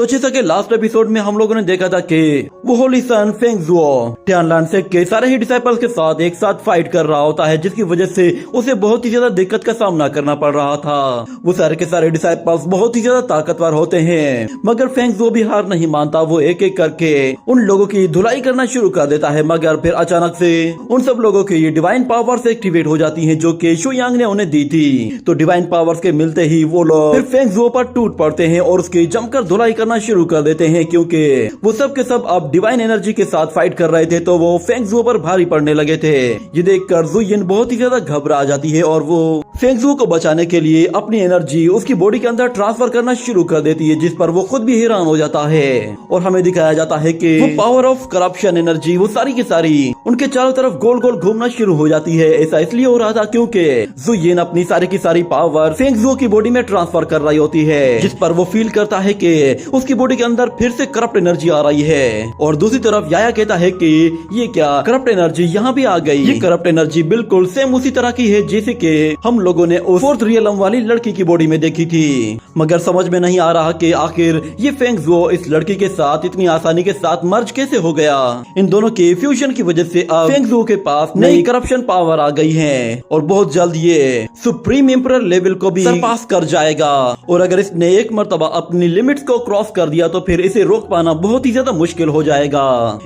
तो जैसा कि लास्ट एपिसोड में हम लोगों ने देखा था कि वो होली सन फेंग जुओ टियानलान से के सारे ही डिसाइपल्स के साथ एक साथ फाइट कर रहा होता है, जिसकी वजह से उसे बहुत ही ज्यादा दिक्कत का सामना करना पड़ रहा था। वो सारे के सारे डिसाइपल्स बहुत ही ज्यादा ताकतवर होते हैं, मगर फेंग जुओ भी हार नहीं मानता। वो एक एक करके उन लोगों की धुलाई करना शुरू कर देता है, मगर फिर अचानक से उन सब लोगों की डिवाइन पावर्स एक्टिवेट हो जाती है जो कि शुयांग ने उन्हें दी थी। तो डिवाइन पावर्स के मिलते ही वो लोग फिर फेंग जुओ पर टूट पड़ते हैं और उसकी जमकर धुलाई करना शुरू कर देते हैं, क्योंकि वो सब के सब अब डिवाइन एनर्जी के साथ फाइट कर रहे थे। तो वो फेंग जुओ पर भारी पड़ने लगे थे। ये देखकर जुयिन बहुत ही ज्यादा घबरा जाती है और वो फेंग जुओ को बचाने के लिए अपनी एनर्जी उसकी बॉडी के अंदर ट्रांसफर करना शुरू कर देती है, जिस पर वो खुद भी हैरान हो जाता है। और हमें दिखाया जाता है कि वो पावर ऑफ करप्शन एनर्जी वो सारी की सारी उनके चारों तरफ गोल गोल घूमना शुरू हो जाती है। ऐसा इसलिए हो रहा था क्योंकि जुयिन अपनी सारी की सारी पावर फेंग जुओ की बॉडी में ट्रांसफर कर रही होती है, जिस पर वो फील करता है कि उसकी बॉडी के अंदर फिर से करप्ट एनर्जी आ रही है। और दूसरी तरफ याया कहता है कि ये क्या करप्ट एनर्जी यहाँ भी आ गई। ये करप्ट एनर्जी बिल्कुल सेम उसी तरह की है जैसे कि हम लोगों ने उस फोर्थ रियलम वाली लड़की की बॉडी में देखी थी, मगर समझ में नहीं आ रहा कि आखिर ये फेंग जुओ इस लड़की के साथ इतनी आसानी के साथ मर्ज कैसे हो गया। इन दोनों के फ्यूजन की वजह से अब फेंग जुओ के पास नई करप्शन पावर आ गई है और बहुत जल्द ये सुप्रीम एम्परर लेवल को भी सरपास कर जाएगा। और अगर इसने एक मर्तबा अपनी लिमिट्स को क्रॉस कर दिया तो फिर इसे रोक पाना बहुत ही ज्यादा मुश्किल हो जाएगा।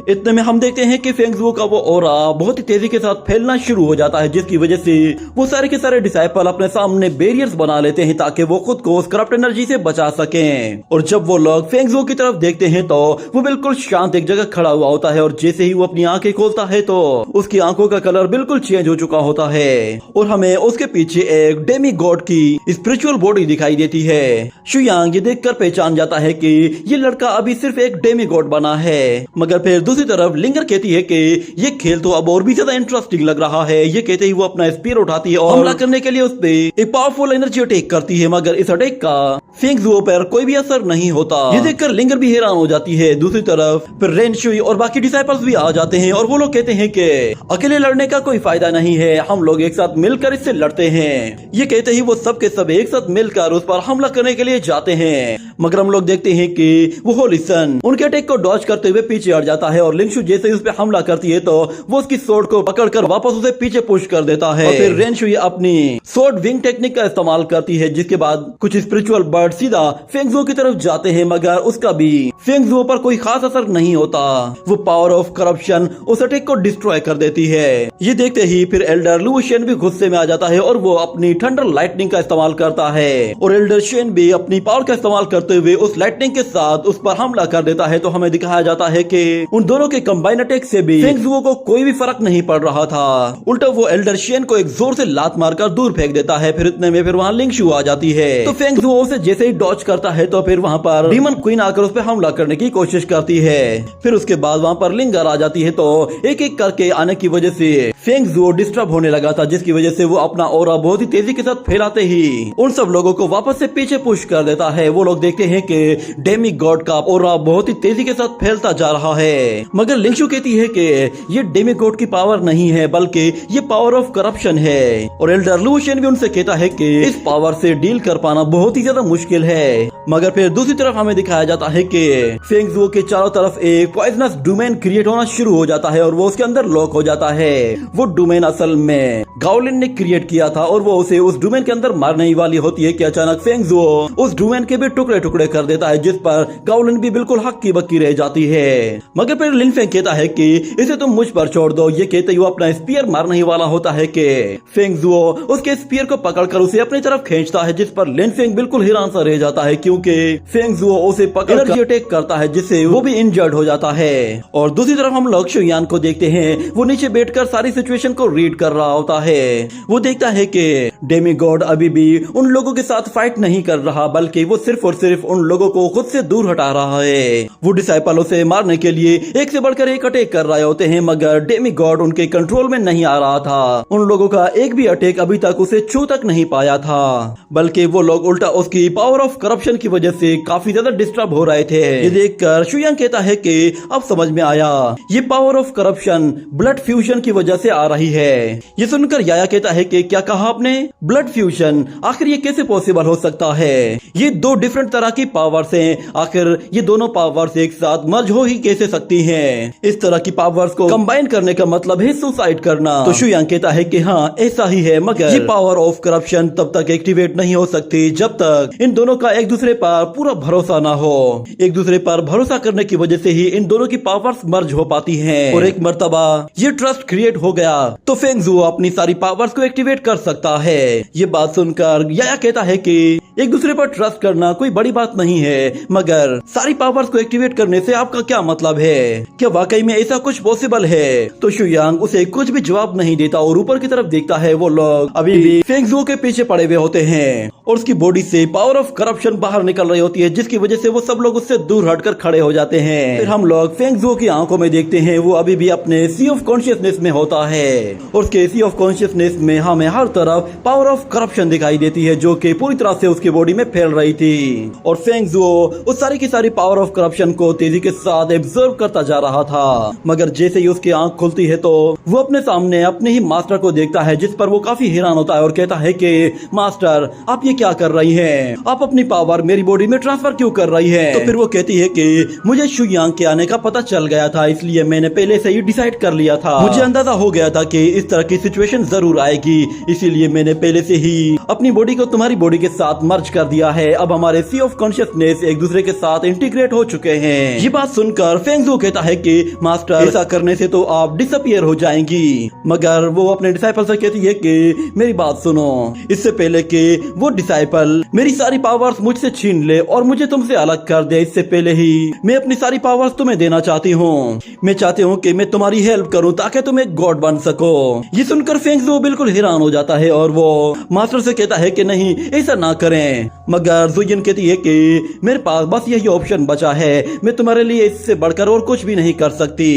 इतने में हम देखते हैं कि फेंग जुओ का वो ऑरा बहुत ही तेजी के साथ फैलना शुरू हो जाता है, जिसकी वजह से वो सारे के सारे डिसाइपल अपने सामने बैरियर्स बना लेते हैं ताकि वो खुद को उस करप्ट एनर्जी से बचा सकें। और जब वो लोग फेंग जुओ की तरफ देखते हैं तो वो बिल्कुल शांत एक जगह खड़ा हुआ होता है और जैसे ही वो अपनी आंखें खोलता है तो उसकी आंखों का कलर बिल्कुल चेंज हो चुका होता है और हमें उसके पीछे एक डेमी गॉड की स्पिरिचुअल बॉडी दिखाई देती है। शुयांग ये देखकर पहचान जाता है कि ये लड़का अभी सिर्फ एक डेमी गॉड बना है, मगर फिर दूसरी तरफ लिंगर कहती है कि ये खेल तो अब और भी ज्यादा इंटरेस्टिंग लग रहा है। ये कहते ही वो अपना स्पीयर उठाती है और हमला करने के लिए उस पे एक पावरफुल एनर्जी अटैक करती है, मगर इस अटैक का फेंग जुओ पर कोई भी असर नहीं होता। ये देखकर लिंगर भी हैरान हो जाती है। दूसरी तरफ फिर रेन शुई और बाकी डिसाइपल्स भी आ जाते हैं और वो लोग कहते हैं कि अकेले लड़ने का कोई फायदा नहीं है, हम लोग एक साथ मिलकर इससे लड़ते हैं। ये कहते ही वो सब के सब एक साथ मिलकर उस पर हमला करने के लिए जाते हैं, मगर हम लोग देखते हैं कि वो होली सन उनके अटैक को डॉज करते हुए पीछे हट जाता है और लिंगशु जैसे ही उस पर हमला करती है तो वो उसकी सोर्ड को पकड़कर वापस उसे पीछे पुश कर देता है। और फिर रेन शुई अपनी सोर्ड विंग टेक्निक का इस्तेमाल करती है, जिसके बाद कुछ स्पिरिचुअल बर्ड सीधा फेंग जुओ की तरफ जाते हैं, मगर उसका भी फेंग जुओ पर कोई खास असर नहीं होता। वो पावर ऑफ करप्शन उस अटैक को डिस्ट्रॉय कर देती है। ये देखते ही फिर एल्डर लू शेन भी गुस्से में आ जाता है और वो अपनी थंडर लाइटनिंग का इस्तेमाल करता है और एल्डर शेन भी अपनी पावर का इस्तेमाल करते हुए उस लाइटनिंग के साथ उस पर हमला कर देता है। तो हमें दिखाया जाता है कि उन दोनों के कंबाइन अटैक से भी फेंग जुओ को कोई भी फर्क नहीं पड़ रहा था, उल्टा वो एल्डर शेन को एक जोर से लात मारकर दूर फेंक देता है। फिर इतने में फिर वहाँ लिंगशु आ जाती है, तो फेंग जुओ उसे जैसे ही डॉज करता है तो फिर वहाँ पर डीमन क्वीन आकर उस पर हमला करने की कोशिश करती है। फिर उसके बाद वहाँ पर लिंगर आ जाती है, तो एक एक करके आने की वजह से फेंग जुओ डिस्टर्ब होने लगा था, जिसकी वजह से वो अपना ऑरा बहुत ही तेजी के साथ फैलाते ही उन सब लोगों को वापस से पीछे पुश कर देता है। वो लोग देखते हैं कि डेमी गॉड का ऑरा बहुत ही तेजी के साथ फैलता जा रहा है, मगर लिंगशु कहती है कि ये डेमी गॉड की पावर नहीं है बल्कि ये पावर ऑफ करप्शन है। और एल्डर लूशियन भी उनसे कहता है कि इस पावर से डील कर पाना बहुत ही ज्यादा मुश्किल है। मगर फिर दूसरी तरफ हमें दिखाया जाता है कि फेंग जुओ के चारों तरफ एक पॉइजनस डोमेन क्रिएट होना शुरू हो जाता है और वो उसके अंदर लॉक हो जाता है। वो डोमेन असल में गाओलिन ने क्रिएट किया था और वो उसे उस डोमेन के अंदर मारने ही वाली होती है कि अचानक फेंग जुओ उस डोमेन के भी टुकड़े टुकड़े कर देता है, जिस पर गाओलिन भी बिल्कुल हक्की बक्की रह जाती है। मगर फिर लिन फेंग कहता है कि इसे तुम मुझ पर छोड़ दो। ये कहते ही वो अपना स्पीयर मारने ही वाला होता है कि फेंग जुओ उसके स्पीयर को पकड़कर उसे अपनी तरफ खींचता है, जिस पर लिन फेंग बिल्कुल हैरान सा रह जाता है क्योंकि फेंग जुओ उसे पकड़ एनर्जी अटैक करता है, जिससे वो भी इंजर्ड हो जाता है। और दूसरी तरफ हम लोग शुयान को देखते हैं, वो नीचे बैठकर सारी सिचुएशन को रीड कर रहा होता है। वो देखता है कि डेमी गॉड अभी भी उन लोगों के साथ फाइट नहीं कर रहा, बल्कि वो सिर्फ और सिर्फ उन लोगों को खुद से दूर हटा रहा है। वो डिसाइपलों से मारने के लिए एक से बढ़कर एक अटैक कर रहे होते हैं, मगर डेमी गॉड उनके कंट्रोल में नहीं आ रहा था। उन लोगों का एक भी अटैक अभी तक उसे छू तक नहीं पाया था, बल्कि वो लोग उल्टा उसकी पावर ऑफ करप्शन की वजह से काफी ज्यादा डिस्टर्ब हो रहे थे। ये देखकर शुयांग कहता है कि अब समझ में आया, ये power of corruption blood fusion की वजह से आ रही है। ये सुनकर याया कहता है कि क्या कहा आपने? Blood fusion? आखिर ये कैसे पॉसिबल हो सकता है? ये दो डिफरेंट तरह की पावर्स हैं, आखिर ये दोनों पावर्स एक साथ मर्ज हो ही कैसे सकती हैं? इस तरह की पावर्स को कंबाइन करने का मतलब है सुसाइड करना। तो शुयांग कहता है कि हाँ ऐसा ही है, मगर ये पावर ऑफ करप्शन तब तक एक्टिवेट नहीं हो सकती जब तक इन दोनों का एक दूसरे पर पूरा भरोसा ना हो। एक दूसरे पर भरोसा करने की वजह से ही इन दोनों की पावर्स मर्ज हो पाती हैं। और एक मर्तबा ये ट्रस्ट क्रिएट हो गया तो फेंग ज़ुओ अपनी सारी पावर्स को एक्टिवेट कर सकता है। ये बात सुनकर याया कहता है कि एक दूसरे पर ट्रस्ट करना कोई बड़ी बात नहीं है, मगर सारी पावर्स को एक्टिवेट करने से आपका क्या मतलब है? क्या वाकई में ऐसा कुछ पॉसिबल है? तो शुयांग उसे कुछ भी जवाब नहीं देता और ऊपर की तरफ देखता है। वो लोग अभी भी फेंग ज़ुओ के पीछे पड़े हुए होते हैं और उसकी बॉडी से पावर ऑफ करप्शन बाहर निकल रही होती है, जिसकी वजह से वो सब लोग उससे दूर हटकर खड़े हो जाते हैं। फिर हम लोग फेंग ज़ुओ की आंखों में देखते हैं, वो अभी भी अपने सी ऑफ कॉन्शियसनेस में होता है और उसके सी ऑफ कॉन्शियसनेस में हमें हर तरफ पावर ऑफ करप्शन दिखाई देती है, जो कि पूरी तरह से उसकी बॉडी में फैल रही थी। और फेंग ज़ुओ उस सारी की सारी पावर ऑफ करप्शन को तेजी के साथ एब्जर्व करता जा रहा था, मगर जैसे ही उसकी आंख खुलती है तो वो अपने सामने अपने ही मास्टर को देखता है, जिस पर वो काफी हैरान होता है और कहता है कि मास्टर आप ये क्या कर रही हैं? आप अपनी पावर मेरी बॉडी में ट्रांसफर क्यों कर रही हैं? तो फिर वो कहती है कि मुझे शुयांग के आने का पता चल गया था, इसलिए मैंने पहले से ही डिसाइड कर लिया था। मुझे अंदाजा हो गया था कि इस तरह की सिचुएशन जरूर आएगी, इसीलिए मैंने पहले से ही अपनी बॉडी को तुम्हारी बॉडी के साथ मर्ज कर दिया है। अब हमारे सी ऑफ कॉन्शियसनेस एक दूसरे के साथ इंटीग्रेट हो चुके हैं। ये बात सुनकर फेंग ज़ुओ कहता है कि मास्टर ऐसा करने से तो आप डिसअपियर हो जाएंगी, मगर वो अपने डिसाइपल से कहती है कि मेरी बात सुनो, इससे पहले कि वो डिसाइपल मेरी सारी पावर्स मुझसे छीन ले और मुझे तुमसे अलग कर दे, इससे पहले ही मैं अपनी सारी पावर्स तुम्हें देना चाहती हूँ। मैं चाहती हूँ कि मैं तुम्हारी हेल्प करूँ ताकि तुम एक गॉड बन सको। ये सुनकर फेंग ज़ुओ बिल्कुल हैरान हो जाता है और वो मास्टर से कहता है कि नहीं ऐसा ना करें, मगर ज़ुयिन कहती है कि मेरे पास बस यही ऑप्शन बचा है, मैं तुम्हारे लिए इससे बढ़कर और कुछ भी नहीं कर सकती।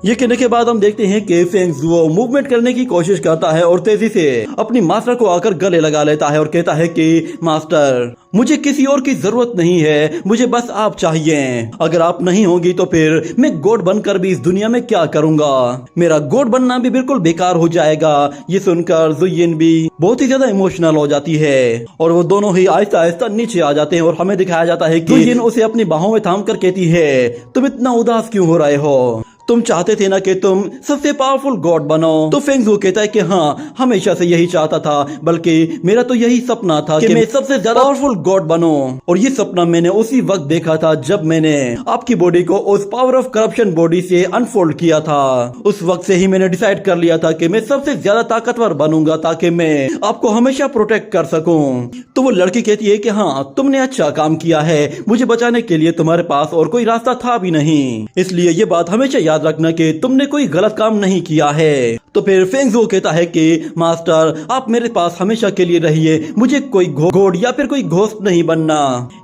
ये कहने के बाद हम देखते हैं कि फेंग ज़ुओ मूवमेंट करने की कोशिश करता है और तेजी से अपनी मास्टर को आकर गले लगा लेता है और कहता है कि मास्टर मुझे किसी और की जरूरत नहीं है, मुझे बस आप चाहिए। अगर आप नहीं होंगी तो फिर मैं गॉड बनकर भी इस दुनिया में क्या करूंगा? मेरा गॉड बनना भी बिल्कुल बेकार हो जाएगा। ये सुनकर ज़ुयिन भी बहुत ही ज्यादा इमोशनल हो जाती है और वो दोनों ही आहिस्ता आहिस्ता नीचे आ जाते हैं और हमें दिखाया जाता है कि ज़ुयिन उसे अपनी बाहों में थाम कर कहती है तुम इतना उदास क्यों हो रहे हो? तुम चाहते थे ना कि तुम सबसे पावरफुल गॉड बनो। तो फेंग ज़ुओ कहता है कि हाँ हमेशा से यही चाहता था, बल्कि मेरा तो यही सपना था कि मैं सबसे ज्यादा पावरफुल गॉड बनूं। और ये सपना मैंने उसी वक्त देखा था जब मैंने आपकी बॉडी को उस पावर ऑफ करप्शन बॉडी से अनफोल्ड किया था। उस वक्त से ही मैंने डिसाइड कर लिया था कि मैं सबसे ज्यादा ताकतवर बनूंगा ताकि मैं आपको हमेशा प्रोटेक्ट कर सकूं। तो वो लड़की कहती है कि हाँ तुमने अच्छा काम किया है, मुझे बचाने के लिए तुम्हारे पास और कोई रास्ता था भी नहीं, इसलिए ये बात हमेशा याद रखना कि तुमने कोई गलत काम नहीं किया है। तो फिर फेंग ज़ुओ कहता है कि मास्टर आप मेरे पास हमेशा के लिए रहिए, मुझे कोई गॉड या फिर कोई घोस्ट नहीं बनना।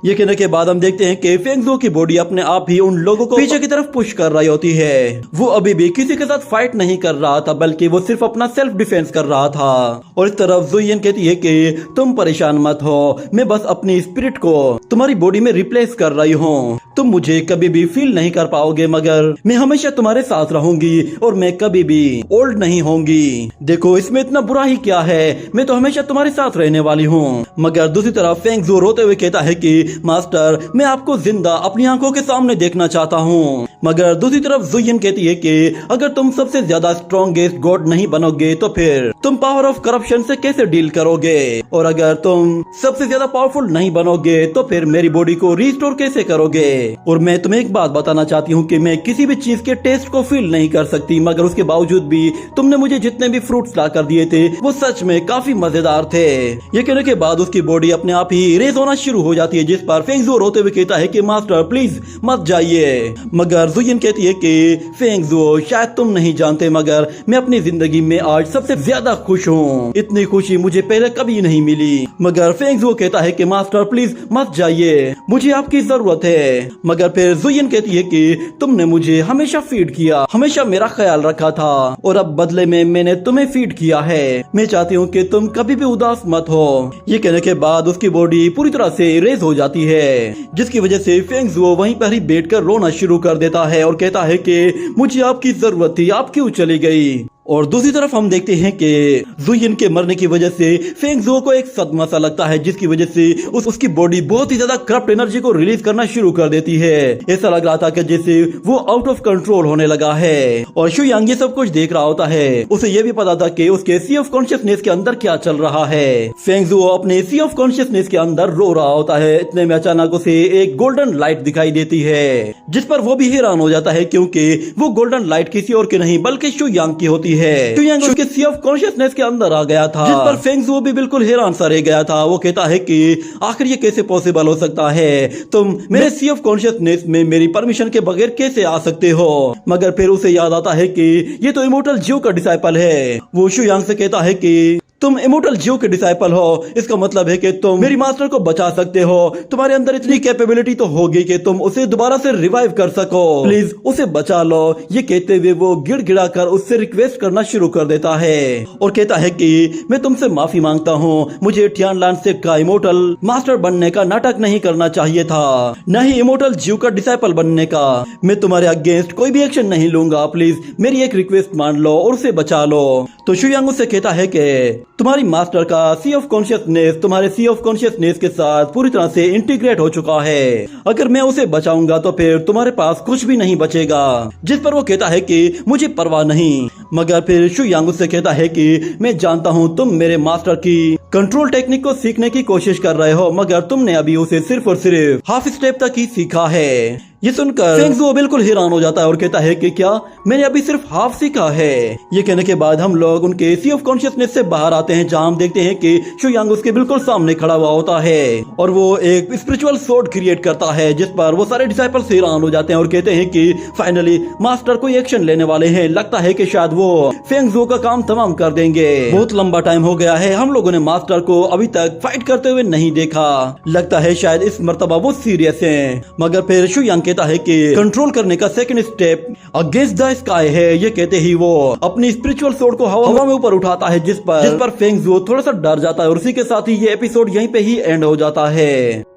ये कहने के बाद हम देखते हैं कि फेंग ज़ुओ की बॉडी अपने आप ही उन लोगों को पीछे की तरफ पुश कर रही होती है। वो अभी भी किसी के साथ फाइट नहीं कर रहा था, बल्कि वो सिर्फ अपना सेल्फ डिफेंस कर रहा था। और इस तरफ ज़ुयिन कहती है कि तुम परेशान मत हो, मैं बस अपनी स्पिरिट को तुम्हारी बॉडी में रिप्लेस कर रही हूँ। तुम मुझे कभी भी फील नहीं कर पाओगे, मगर मैं हमेशा तुम्हारे साथ रहूंगी और मैं कभी भी ओल्ड नहीं होंगी। देखो इसमें इतना बुरा ही क्या है, मैं तो हमेशा तुम्हारे साथ रहने वाली हूँ। मगर दूसरी तरफ फेंग ज़ुओ रोते हुए कहता है कि मास्टर मैं आपको जिंदा अपनी आंखों के सामने देखना चाहता हूँ। मगर दूसरी तरफ ज़ुयिन कहती है कि अगर तुम सबसे ज्यादा स्ट्रॉन्गेस्ट गॉड नहीं बनोगे तो फिर तुम पावर ऑफ करप्शन से कैसे डील करोगे? और अगर तुम सबसे ज्यादा पावरफुल नहीं बनोगे तो फिर मेरी बॉडी को रिस्टोर कैसे करोगे? और मैं तुम्हें एक बात बताना चाहती हूँ कि मैं किसी भी चीज के टेस्ट को फील नहीं कर सकती, मगर उसके बावजूद भी तुमने मुझे जितने भी फ्रूट्स ला कर दिए थे वो सच में काफी मजेदार थे। ये कहने के बाद उसकी बॉडी अपने आप ही रेज होना शुरू हो जाती है, जिस पर फेंग ज़ुओ रोते हुए कहता है कि मास्टर प्लीज मत जाइए। मगर जुयिन कहती है कि फेंग जुओ, शायद तुम नहीं जानते मगर मैं अपनी जिंदगी में आज सबसे ज्यादा खुश हूँ। इतनी खुशी मुझे पहले कभी नहीं मिली। मगर फेंग जुओ कहता है कि मास्टर प्लीज मत जाइए, मुझे आपकी जरूरत है। मगर फिर जुयिन कहती है कि तुमने मुझे हमेशा फीड किया, हमेशा मेरा ख्याल रखा था और अब बदले में मैंने तुम्हें फीड किया है। मैं चाहती हूँ कि तुम कभी भी उदास मत हो। ये कहने के बाद उसकी बॉडी पूरी तरह से रेज हो जाती है, जिसकी वजह से फेंग जुओ वहीं पर ही बैठकर रोना शुरू कर देता है और कहता है कि मुझे आपकी जरूरत थी, आप क्यों चली गई। और दूसरी तरफ हम देखते हैं कि जुयिन के मरने की वजह से फेंग जुओ को एक सदमा सा लगता है, जिसकी वजह से उसकी बॉडी बहुत ही ज्यादा करप्ट एनर्जी को रिलीज करना शुरू कर देती है। ऐसा लग रहा था कि जैसे वो आउट ऑफ कंट्रोल होने लगा है। और शुयांग ये सब कुछ देख रहा होता है। उसे ये भी पता था कि उसके सी ऑफ कॉन्शियसनेस के अंदर क्या चल रहा है। फेंग जुओ अपने सी ऑफ कॉन्शियसनेस के अंदर रो रहा होता है। इतने में अचानक उसे एक गोल्डन लाइट दिखाई देती है, जिस पर वो भी हैरान हो जाता है, क्योंकि वो गोल्डन लाइट किसी और की नहीं बल्कि शुयांग की होती है। शुयांग उसके सी ऑफ कॉन्शियसनेस के अंदर आ गया था, जिस पर फेंग जुओ भी बिल्कुल हैरान सा रह गया था। वो कहता है कि आखिर ये कैसे पॉसिबल हो सकता है, तुम मेरे सी ऑफ कॉन्शियसनेस में मेरी परमिशन के बगैर कैसे आ सकते हो। मगर फिर उसे याद आता है कि ये तो इमोर्टल जियो का डिसाइपल है। वो शुयांग से कहता है कि तुम इमोर्टल जियो के डिसाइपल हो, इसका मतलब है कि तुम मेरी मास्टर को बचा सकते हो। तुम्हारे अंदर इतनी कैपेबिलिटी तो होगी कि तुम उसे दोबारा से रिवाइव कर सको, प्लीज उसे बचा लो। ये कहते हुए वो गिड़गिड़ा कर उससे रिक्वेस्ट करना शुरू कर देता है और कहता है कि मैं तुमसे माफी मांगता हूँ, मुझे टियानलान का इमोर्टल मास्टर बनने का नाटक नहीं करना चाहिए था, न ही इमोर्टल जियो का डिसाइपल बनने का। मैं तुम्हारे अगेंस्ट कोई भी एक्शन नहीं लूंगा, प्लीज मेरी एक रिक्वेस्ट मान लो और उसे बचा लो। तो शुयांग उससे कहता है कि तुम्हारी मास्टर का सी ऑफ कॉन्शियसनेस तुम्हारे सी ऑफ कॉन्शियसनेस के साथ पूरी तरह से इंटीग्रेट हो चुका है। अगर मैं उसे बचाऊंगा तो फिर तुम्हारे पास कुछ भी नहीं बचेगा। जिस पर वो कहता है कि मुझे परवाह नहीं। मगर फिर शुयांग उससे कहता है कि मैं जानता हूँ तुम मेरे मास्टर की कंट्रोल टेक्निक को सीखने की कोशिश कर रहे हो, मगर तुमने अभी उसे सिर्फ और सिर्फ हाफ स्टेप तक ही सीखा है। ये सुनकर फेंग जुओ बिल्कुल हैरान हो जाता है और कहता है कि क्या मैंने अभी सिर्फ हाफ सीखा है। ये कहने के बाद हम लोग उनके सी ऑफ कॉन्शियसनेस से बाहर आते हैं, जहाँ हम देखते हैं कि शुयांग उसके बिल्कुल सामने खड़ा हुआ होता है और वो एक स्पिरिचुअल सोर्ड क्रिएट करता है, जिस पर वो सारे डिसाइपल्स हैरान हो जाते हैं और कहते हैं कि फाइनली मास्टर कोई एक्शन लेने वाले हैं। लगता है कि शायद वो फेंग जुओ का काम तमाम कर देंगे। बहुत लंबा टाइम हो गया है, हम लोगों ने मास्टर को अभी तक फाइट करते हुए नहीं देखा। लगता है शायद इस मर्तबा वो सीरियस हैं। मगर फिर शुयांग कहता है कि कंट्रोल करने का second step against the sky है। ये कहते ही वो अपनी स्पिरिचुअल सोर्ड को हवा में ऊपर उठाता है, जिस पर फेंग जुओ थोड़ा सा डर जाता है और उसी के साथ ही ये एपिसोड यहीं पे ही एंड हो जाता है।